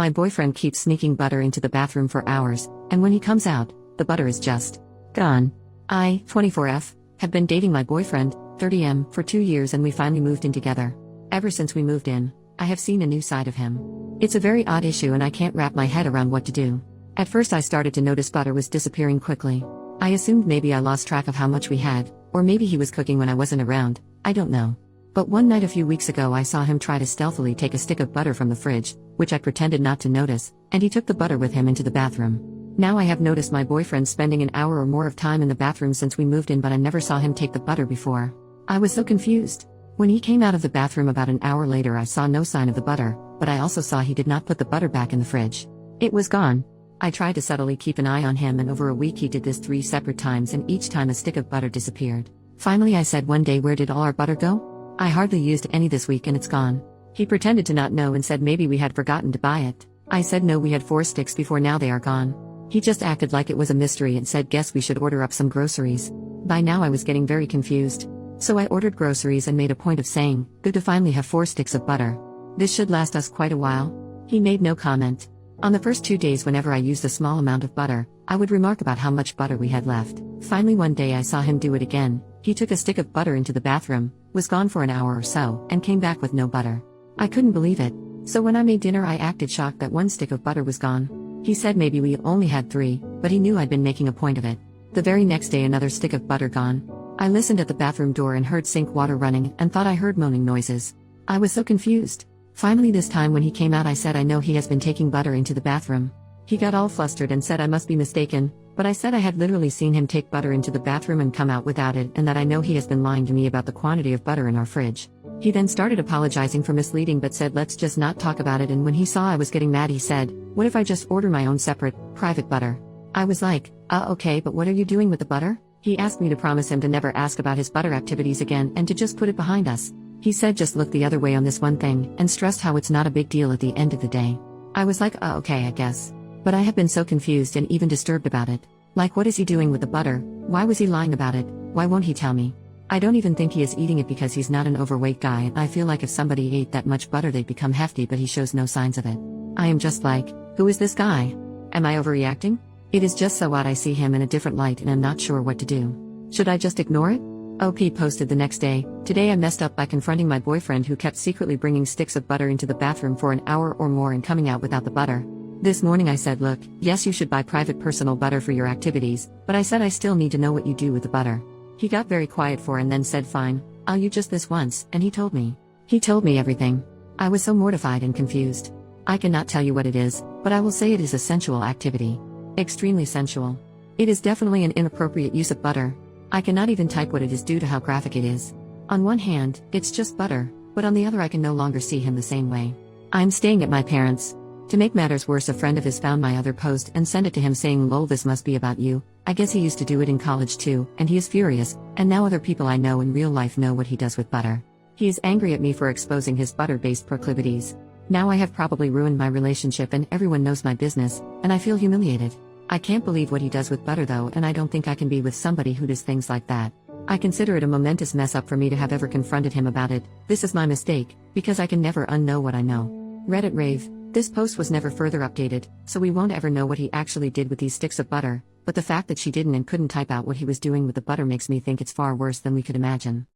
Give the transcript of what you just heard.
My boyfriend keeps sneaking butter into the bathroom for hours, and when he comes out, the butter is just gone. I, 24F, have been dating my boyfriend, 30M, for 2 years and we finally moved in together. Ever since we moved in, I have seen a new side of him. It's a very odd issue and I can't wrap my head around what to do. At first I started to notice butter was disappearing quickly. I assumed maybe I lost track of how much we had, or maybe he was cooking when I wasn't around, I don't know. But one night a few weeks ago I saw him try to stealthily take a stick of butter from the fridge, which I pretended not to notice, and he took the butter with him into the bathroom. Now I have noticed my boyfriend spending an hour or more of time in the bathroom since we moved in, but I never saw him take the butter before. I was so confused. When he came out of the bathroom about an hour later I saw no sign of the butter, but I also saw he did not put the butter back in the fridge. It was gone. I tried to subtly keep an eye on him and over a week he did this 3 separate times and each time a stick of butter disappeared. Finally I said one day, where did all our butter go? I hardly used any this week and it's gone. He pretended to not know and said maybe we had forgotten to buy it. I said no, we had 4 sticks before, now they are gone. He just acted like it was a mystery and said guess we should order up some groceries. By now I was getting very confused. So I ordered groceries and made a point of saying, good to finally have 4 sticks of butter. This should last us quite a while. He made no comment. On the first 2 days whenever I used a small amount of butter, I would remark about how much butter we had left. Finally one day I saw him do it again. He took a stick of butter into the bathroom, was gone for an hour or so, and came back with no butter. I couldn't believe it. So when I made dinner I acted shocked that 1 stick of butter was gone. He said maybe we only had 3, but he knew I'd been making a point of it. The very next day another stick of butter gone. I listened at the bathroom door and heard sink water running and thought I heard moaning noises. I was so confused. Finally this time when he came out I said I know he has been taking butter into the bathroom. He got all flustered and said I must be mistaken, but I said I had literally seen him take butter into the bathroom and come out without it and that I know he has been lying to me about the quantity of butter in our fridge. He then started apologizing for misleading but said let's just not talk about it, and when he saw I was getting mad he said, what if I just order my own separate, private butter? I was like, okay, but what are you doing with the butter? He asked me to promise him to never ask about his butter activities again and to just put it behind us. He said just look the other way on this one thing and stressed how it's not a big deal at the end of the day. I was like, okay, I guess. But I have been so confused and even disturbed about it. Like, what is he doing with the butter? Why was he lying about it? Why won't he tell me? I don't even think he is eating it because he's not an overweight guy, and I feel like if somebody ate that much butter they'd become hefty, but he shows no signs of it. I am just like, who is this guy? Am I overreacting? It is just so odd. I see him in a different light and I'm not sure what to do. Should I just ignore it? OP posted the next day, today I messed up by confronting my boyfriend who kept secretly bringing sticks of butter into the bathroom for an hour or more and coming out without the butter. This morning I said look, yes you should buy private personal butter for your activities, but I said I still need to know what you do with the butter. He got very quiet for and then said fine, I'll use just this once, and he told me. He told me everything. I was so mortified and confused. I cannot tell you what it is, but I will say it is a sensual activity. Extremely sensual. It is definitely an inappropriate use of butter. I cannot even type what it is due to how graphic it is. On one hand, it's just butter, but on the other I can no longer see him the same way. I'm staying at my parents'. To make matters worse, a friend of his found my other post and sent it to him saying lol this must be about you. I guess he used to do it in college too, and he is furious, and now other people I know in real life know what he does with butter. He is angry at me for exposing his butter-based proclivities. Now I have probably ruined my relationship and everyone knows my business, and I feel humiliated. I can't believe what he does with butter though, and I don't think I can be with somebody who does things like that. I consider it a momentous mess up for me to have ever confronted him about it. This is my mistake, because I can never unknow what I know. Reddit rave. This post was never further updated, so we won't ever know what he actually did with these sticks of butter, but the fact that she didn't and couldn't type out what he was doing with the butter makes me think it's far worse than we could imagine.